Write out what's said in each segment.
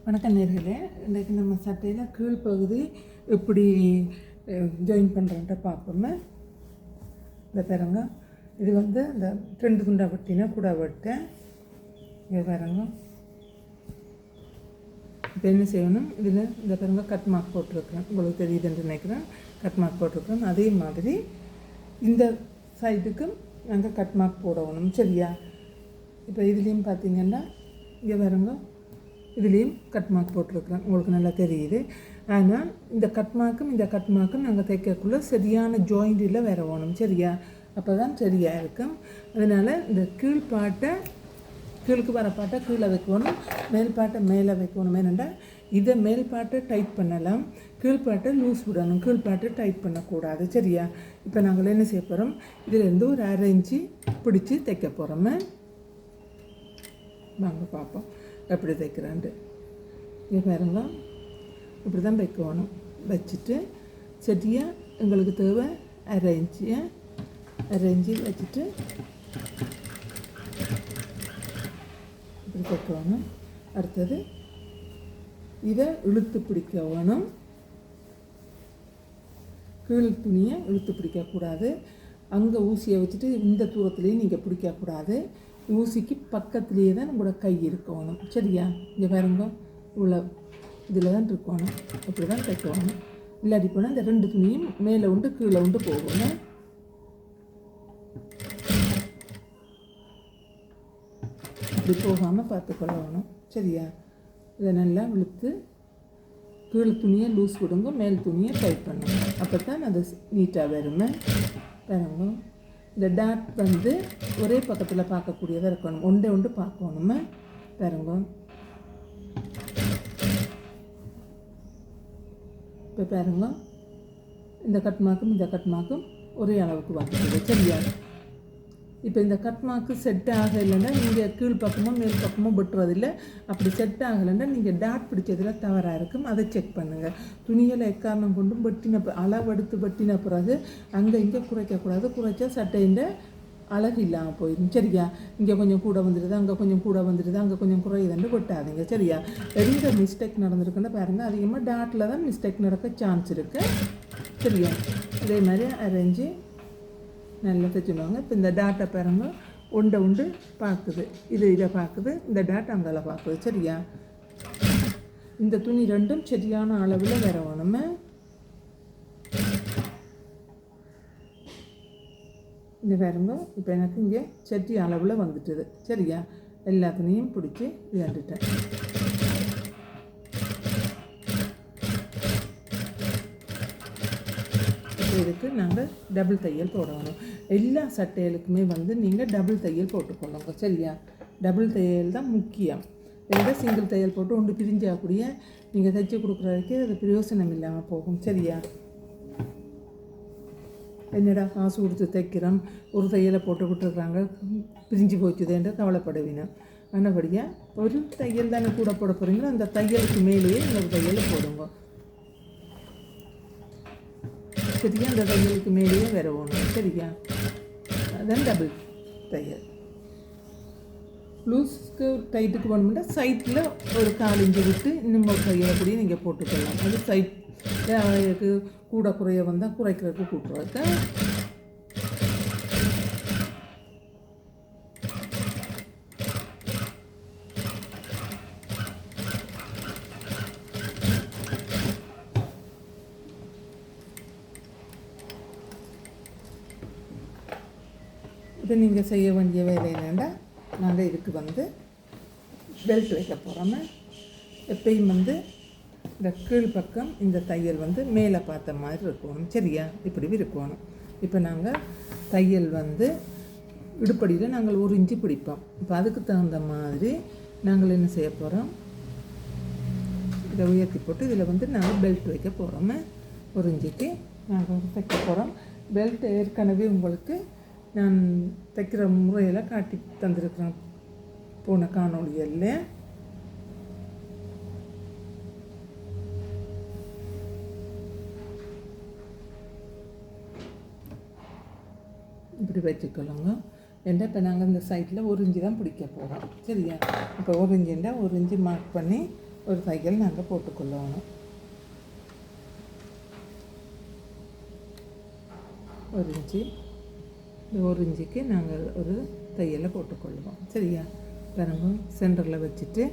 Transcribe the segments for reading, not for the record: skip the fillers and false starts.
வணக்கம் நேர்களே. இன்றைக்கு நம்ம சட்டையில் கீழ்ப்பகுதி எப்படி ஜாயின் பண்ணுறோன்ட்டு பார்ப்போமே. இந்த பாருங்க, இது வந்து இந்த 2 துண்டா வெட்டினா கூட வெட்டேன். இங்கே பாருங்க, இப்போ என்ன செய்யணும், இதில் இந்த பாருங்க கட் மார்க் போட்டிருக்கிறேன். உங்களுக்கு தெரியுதுன்னு நினைக்கிறேன். கட் மார்க் போட்டிருக்கிறேன். அதே மாதிரி இந்த சைடுக்கும் நாங்கள் கட் மார்க் போடணும். சரியா? இப்போ இதுலேயும் பார்த்தீங்கன்னா இங்கே பாருங்க, இதுலேயும் கட் மார்க் போட்டிருக்கிறேன். உங்களுக்கு நல்லா தெரியுது. ஆனால் இந்த கட் மார்க்கும் நாங்கள் தைக்கக்குள்ளே சரியான ஜாயிண்டில் வரணும். சரியா? அப்போ தான் சரியாக இருக்கும். அதனால் இந்த கீழுக்கு வர பாட்டை கீழே வைக்கணும், மேல் பாட்டை மேலே வைக்கணும். ஏனென்றால் இதை மேல் பாட்டை டைட் பண்ணலாம், கீழ்பாட்டை லூஸ் விடணும், கீழ்பாட்டை டைட் பண்ணக்கூடாது. சரியா? இப்போ நாங்கள் என்ன செய்ய போகிறோம், இதிலேருந்து ஒரு 1/2 இன்ச்சு பிடிச்சி தைக்க போகிறோமே. வாங்க பார்ப்போம் எப்படி தைக்கிறான்ட்டு. இங்கே பாருங்க, இப்படி தான் வைக்கணும். வச்சுட்டு சரியாக எங்களுக்கு தேவை 1/2 இன்ச்சு வச்சுட்டு இப்படி தைக்கணும். அடுத்தது இதை இழுத்து பிடிக்க வேணும். கீழ் துணியை இழுத்து பிடிக்கக்கூடாது. அங்கே ஊசியை வச்சுட்டு இந்த தூரத்துலேயும் நீங்கள் பிடிக்கக்கூடாது. ஊசிக்கு பக்கத்துலேயே தான் நம்மளோட கை இருக்கணும். சரியா? இங்கே பாருங்க, உள்ள இதில் தான் இருக்கணும். இப்படி தான் தைக்கணும். இல்லாட்டி போனால் இந்த 2 துணியும் மேலே உண்டு கீழே உண்டு போகணும். இப்படி போகாமல் பார்த்துக்கொள்ளணும். சரியா? இதை நல்லா இழுத்து கீழ் துணியை லூஸ் விடுங்க, மேல் துணியை டைட் பண்ணுங்க. அப்போ தான் அது நீட்டாக வருமே. பாருங்க, இந்த டாட் வந்து ஒரே பக்கத்தில் பார்க்கக்கூடியதாக இருக்கணும். ஒன்று பார்க்கணுமே. பாருங்க, இப்போ பாருங்க, இந்த கட் மார்க்கும் ஒரே அளவுக்கு வந்துடுது. சரியா? இப்போ இந்த கட் மார்க்கு செட் ஆகலைன்னா நீங்கள் கீழ் பக்கமும் மேல் பக்கமும் வெட்டுறதில்லை. அப்படி செட் ஆகலைன்னா நீங்கள் டாட் பிடிச்சதில் தவறாக இருக்கும். அதை செக் பண்ணுங்கள். துணிகளை எக்காரணம் கொண்டும் அளவெடுத்து வெட்டின பிறகு அங்கே இங்கே குறைக்கக்கூடாது. குறைச்சா சட்டையின் அழகு இல்லாமல் போயிடும். சரியா? இங்கே கொஞ்சம் கூட வந்துடுது, அங்கே கொஞ்சம் கூட வந்துடுது, அங்கே கொஞ்சம் குறையுதுன்னு வெட்டாதீங்க. சரியா? எந்த மிஸ்டேக் நடந்திருக்குன்னு பாருங்கள். அதிகமாக டாட்டில் தான் மிஸ்டேக் நடக்க சான்ஸ் இருக்குது. சரியா? இதே மாதிரி அரைஞ்சி நல்லா தைச்சுடுவாங்க. இப்போ இந்த டாட்டை பாருங்க, உண்டு பார்க்குது, இதை பார்க்குது, இந்த டாட் அங்கே பார்க்குது. சரியா? இந்த துணி ரெண்டும் சரியான அளவில் வரணுமே. இந்த பாருங்க, இப்போ எனக்கு இங்கே சட்டி அளவில் வந்துட்டுது. சரியா? எல்லா துணியும் பிடிச்சி விளையாண்டுட்டேன். இதுக்கு நாங்கள் டபுள் தையல் போடணும். எல்லா சட்டைகளுக்குமே வந்து நீங்கள் டபுள் தையல் போட்டுக்கொள்ளுங்க. சரியா? டபுள் தையல் தான் முக்கியம். எந்த சிங்கிள் தையல் போட்டு ஒன்று பிரிஞ்சாக்கூடிய நீங்கள் தைச்சி கொடுக்குறதுக்கு அது பிரயோசனம் இல்லாமல் போகும். சரியா? என்னடா காசு கொடுத்து தைக்கிறோம், ஒரு தையலை போட்டு விட்டுருக்குறாங்க, பிரிஞ்சு போச்சுதேன்ற கவலைப்படுவீங்க. ஆனபடியாக ஒரு தையல் தானே கூட போட போகிறீங்களோ அந்த தையலுக்கு மேலேயே இன்னொரு தையலை போடுங்க. சரியா? அந்த தையலுக்கு மேலேயே வரணும். சரியா? அதான் டபுள் தையல். லூஸ்க்கு டைட்டுக்கு போகணும்னா சைட்டில் ஒரு 4 இன்ச்சு விட்டு இன்னும் ஒரு தையலை கூடிய நீங்கள் போட்டுக்கலாம். அது சைட் அவங்களுக்கு கூட குறைய வந்தால் குறைக்கிறதுக்கு கூட்டுறதுக்கு. இப்போ நீங்கள் செய்ய வேண்டிய வேலை என்னென்னா, நாங்கள் இதுக்கு வந்து பெல்ட் வைக்க போகிறோமே. எப்பயும் வந்து இந்த கீழ் பக்கம் இந்த தையல் வந்து மேலே பார்த்த மாதிரி இருக்கணும். சரியா? இப்படி இருக்கணும். இப்போ நாங்கள் தையல் வந்து இடுப்படியில் நாங்கள் 1 இன்ச்சு பிடிப்போம். இப்போ அதுக்கு தகுந்த மாதிரி நாங்கள் என்ன செய்ய போகிறோம், இதை உயர்த்தி போட்டு இதில் வந்து நாங்கள் பெல்ட் வைக்க போகிறோமே. 1 இன்ச்சுக்கு நாங்கள் தைக்க போகிறோம். பெல்ட் ஏற்கனவே உங்களுக்கு நான் தைக்கிற முறையில் காட்டி தந்திருக்கிறேன் போன காணொலியில். இப்படி வச்சுக்கொள்ளுங்க. ஏன்னா இப்போ நாங்கள் இந்த சைட்டில் 1 இன்ச்சு தான் பிடிக்க போகிறோம். சரியா? இப்போ 1 இன்ச்சுன்னா 1 இன்ச்சு மார்க் பண்ணி ஒரு தையல் நாங்கள் போட்டுக்கொள்ளணும். ஒரு இன்ச்சு, இந்த ஒரு இன்ச்சுக்கு நாங்கள் ஒரு தையலை போட்டுக்கொள்ளுவோம். சரியா? பாருங்க, சென்டரில் வச்சுட்டு,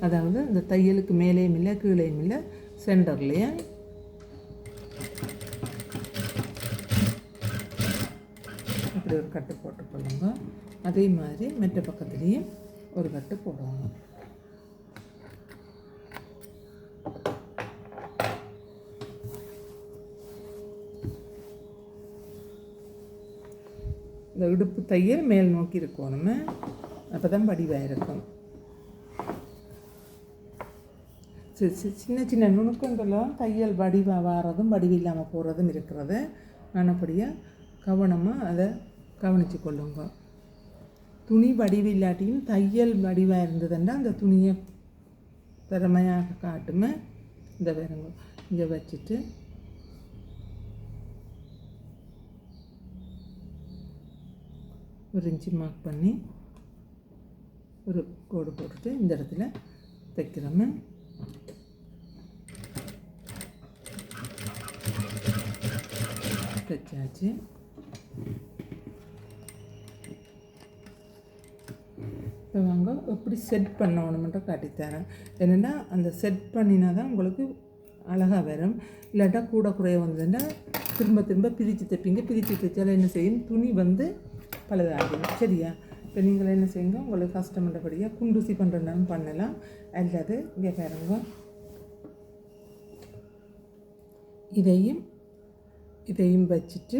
அதாவது இந்த தையலுக்கு மேலேயும் இல்லை கீழேயும் இல்லை, சென்டர்லேயே அப்படி ஒரு கட்டு போட்டுக்கொள்ளுங்க. அதே மாதிரி மற்ற பக்கத்துலேயும் ஒரு கட்டு போடுவாங்க. இந்த இடுப்பு தையல் மேல் நோக்கி இருக்கணும், அப்போ தான் வடிவாக இருக்கும். சின்ன சின்ன நுணுக்கங்களும் தையல் வடிவாக வாரதும் வடிவில்லாமல் போகிறதும் இருக்கிறது. ஆனப்படியாக கவனமாக அதை கவனித்து கொள்ளுங்க. துணி வடிவில்லாட்டியும் தையல் வடிவாக இருந்ததுன்னா அந்த துணியை திறமையாக காட்டுமே. இந்த வேறுங்க இங்கே வச்சுட்டு ஒரு இன்ச்சு மார்க் பண்ணி ஒரு கோடு போட்டுட்டு இந்த இடத்துல தைக்கிறோமே. தைச்சாச்சு. இப்போ வாங்க எப்படி செட் பண்ணணுமென்ற காட்டித்தரேன். என்னென்னா அந்த செட் பண்ணினா தான் உங்களுக்கு அழகாக வரும். இல்லாட்டா கூட குறைய வந்ததுன்னா திரும்ப திரும்ப பிரித்து தைப்பீங்க. பிரித்து தைச்சாலும் என்ன செய்யும், துணி வந்து பழுதாகும். சரியா? இப்போ நீங்கள் என்ன செய்யுங்க, உங்களுக்கு கஷ்டப்பட்டபடியாக குண்டூசி பண்ணுறதுனாலும் பண்ணலாம். அல்லது இங்கே பாருங்க, இதையும் வச்சுட்டு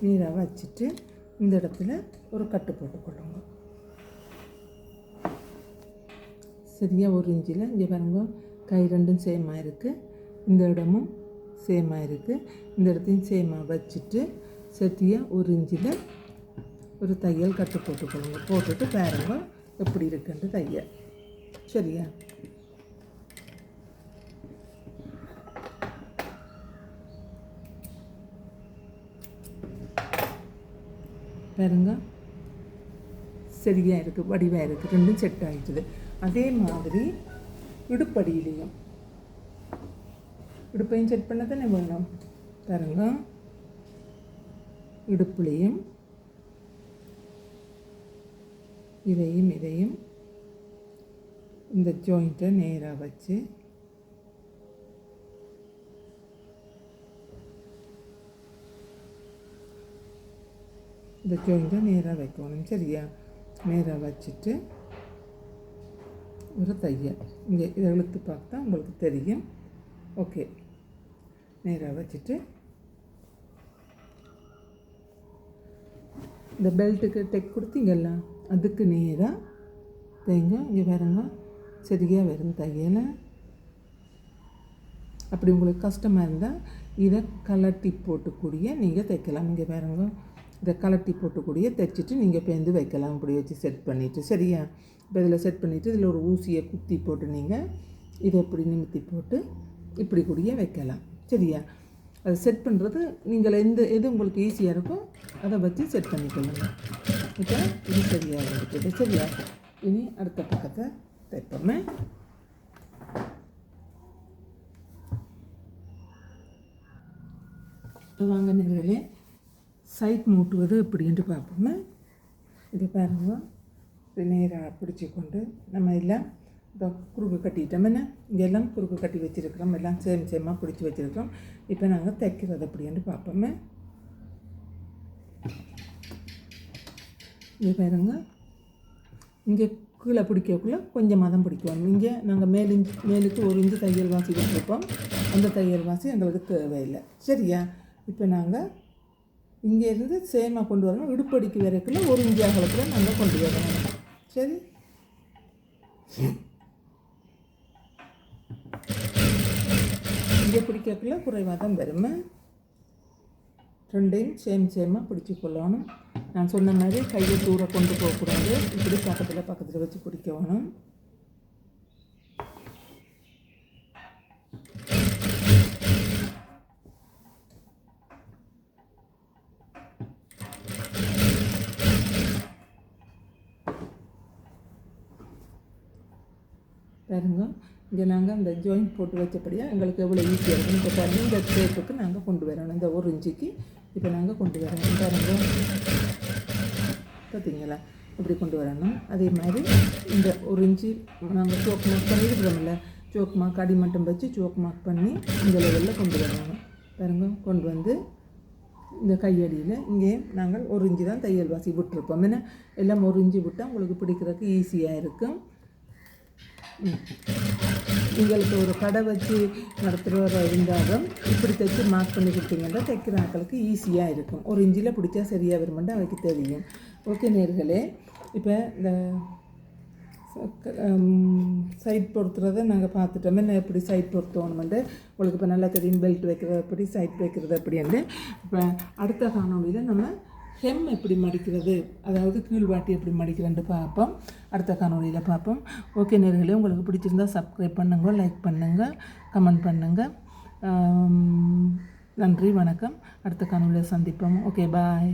நீராக வச்சுட்டு இந்த இடத்துல ஒரு கட்டு போட்டுக்கொள்ளுங்க. சரியாக ஒரு இன்ச்சில் இங்கே பாருங்க, கை ரெண்டும் சேமாக இருக்குது, இந்த இடமும் சேமாக இருக்குது, இந்த இடத்தையும் சேமாக வச்சுட்டு சரியாக ஒரு இன்ச்சில் ஒரு தையல் கட்டு போட்டுக்கொள்ளுங்க. போட்டுட்டு பாருங்க எப்படி இருக்குன்ட்டு தையல். சரியா? பாருங்க, சரியாக இருக்குது, வடிவாக இருக்குது, ரெண்டும் செட் ஆகிடுது. அதே மாதிரி இடுப்படியிலையும் இடுப்பையும் செட் பண்ண தானே வேணும். பாருங்க, இடுப்புலையும் இதையும் இந்த ஜாயிண்ட்டை நேராக வச்சு இந்த ஜாயிண்ட்டை நேராக வைக்கணும். சரியா? நேராக வச்சுட்டு ஒரு தையல் இங்கே இதை இழுத்து பார்த்தா உங்களுக்கு தெரியும். ஓகே, நேராக வச்சுட்டு இந்த பெல்ட்டுக்கு டெக் கொடுத்தீங்கல்ல, அதுக்கு நேராக தைங்க. இங்கே பாருங்க, சரியாக வரும் தையலை. அப்படி உங்களுக்கு கஷ்டமாக இருந்தால் இதை கலட்டி போட்டுக்கூடிய நீங்கள் தைக்கலாம். இங்கே பாருங்க, இதை கலட்டி போட்டுக்கூடிய தைச்சிட்டு நீங்கள் பேருந்து வைக்கலாம். இப்படி வச்சு செட் பண்ணிவிட்டு. சரியா? இப்போ இதில் செட் பண்ணிவிட்டு இதில் ஒரு ஊசியை குத்தி போட்டு நீங்கள் இதை இப்படி நிமித்தி போட்டு இப்படி கூடிய வைக்கலாம். சரியா? அதை செட் பண்ணுறது நீங்கள் எது உங்களுக்கு ஈஸியாக இருக்கோ அதை வச்சு செட் பண்ணிக்கொள்ளுங்க. இப்போ இது சரியாக இருக்குது. சரியா? இனி அடுத்த பக்கத்தை தைப்போமே. வாங்க நேர்களே, சைட் மூட்டுவது எப்படின்ட்டு பார்ப்போமே. இது பாருங்க, இது நேராக பிடிச்சி கொண்டு நம்ம எல்லாம் இப்போ குறுக்கு கட்டிட்டோம். என்ன இங்கெல்லாம் குறுக்கு கட்டி வச்சுருக்கிறோம், எல்லாம் சேமாக பிடிச்சி வச்சுருக்கிறோம். இப்போ நாங்கள் தைக்கிறது எப்படின்ட்டு பார்ப்போமே. இது பாருங்க, இங்கே கீழே பிடிக்கக்குள்ளே கொஞ்சமாக தான் பிடிக்குவோம். இங்கே நாங்கள் மேலுக்கு ஒரு இன்ச்சு தையல் வாசி வச்சுருப்போம். அந்த தையல் வாசி எங்களுக்கு தேவையில்லை. சரியா? இப்போ நாங்கள் இங்கேருந்து சேமாக கொண்டு வரணும். இடுப்படிக்கு வரைக்குள்ள ஒரு இன்ச்சு அகலத்தில் நாங்கள் கொண்டு வரணும். சரி, இங்கே பிடிக்கக்குள்ள குறைவாக தான் வருமே. ரெண்டையும் சேமாக பிடிச்சி கொள்ளணும். நான் சொன்ன மாதிரி கையை தூர கொண்டு போகக்கூடாது. இப்படி பக்கத்தில் வச்சு பிடிக்கணும். பாருங்க இங்கே நாங்கள் அந்த ஜாயிண்ட் போட்டு வச்சபடியாக எங்களுக்கு எவ்வளோ ஈஸியாக இருக்கும். இப்போ பாருங்கள் இந்த ஷேப்புக்கு நாங்கள் கொண்டு வரணும். இந்த 1 இன்ச்சுக்கு இப்போ நாங்கள் கொண்டு வரணும். பாருங்க பார்த்தீங்களா இப்படி கொண்டு வரணும். அதே மாதிரி இந்த 1 இன்ச்சு நாங்கள் சோக் மார்க் பண்ணியிருக்கிறோம்ல, சோக் மார்க் அடி மட்டும் வச்சு சோக் மார்க் பண்ணி இந்த லெவலில் கொண்டு வரணும். பாருங்க கொண்டு வந்து இந்த கையடியில் இங்கே நாங்கள் 1 இன்ச்சு தான் தையல் வாசி விட்டுருப்போம். ஏன்னா எல்லாம் 1 இன்ச்சு விட்டால் உங்களுக்கு பிடிக்கிறதுக்கு ஈஸியாக இருக்கும். உங்களுக்கு ஒரு கடை வச்சு நடத்துகிற இருந்தாலும் இப்படி தைச்சி மார்க் பண்ணி கொடுத்தீங்கன்னா தைக்கிற ஆட்களுக்கு ஈஸியாக இருக்கும். 1 இன்ச்சில் பிடிச்சா சரியாக வருமெண்டு அவைக்கு தெரியும். ஓகே நேர்களே, இப்போ இந்த சைட் பொறுத்துறதை நாங்கள் பார்த்துட்டோமே. நான் எப்படி சைட் பொறுத்தோணுமெண்டு உங்களுக்கு இப்போ நல்லா தெரியும். பெல்ட் வைக்கிறது எப்படி, சைட் வைக்கிறது எப்படின்னு. இப்போ அடுத்த காணொலியில் நம்ம ஹெம் எப்படி மடிக்கிறது, அதாவது கீழ்வாட்டி எப்படி மடிக்கிறேன்ட்டு பார்ப்போம். அடுத்த காணொலியில் பார்ப்போம். ஓகே நேர்களே, உங்களுக்கு பிடிச்சிருந்தால் சப்ஸ்கிரைப் பண்ணுங்க, லைக் பண்ணுங்கள், கமெண்ட் பண்ணுங்கள். நன்றி, வணக்கம். அடுத்த காணொலியில் சந்திப்போம். ஓகே, பாய்.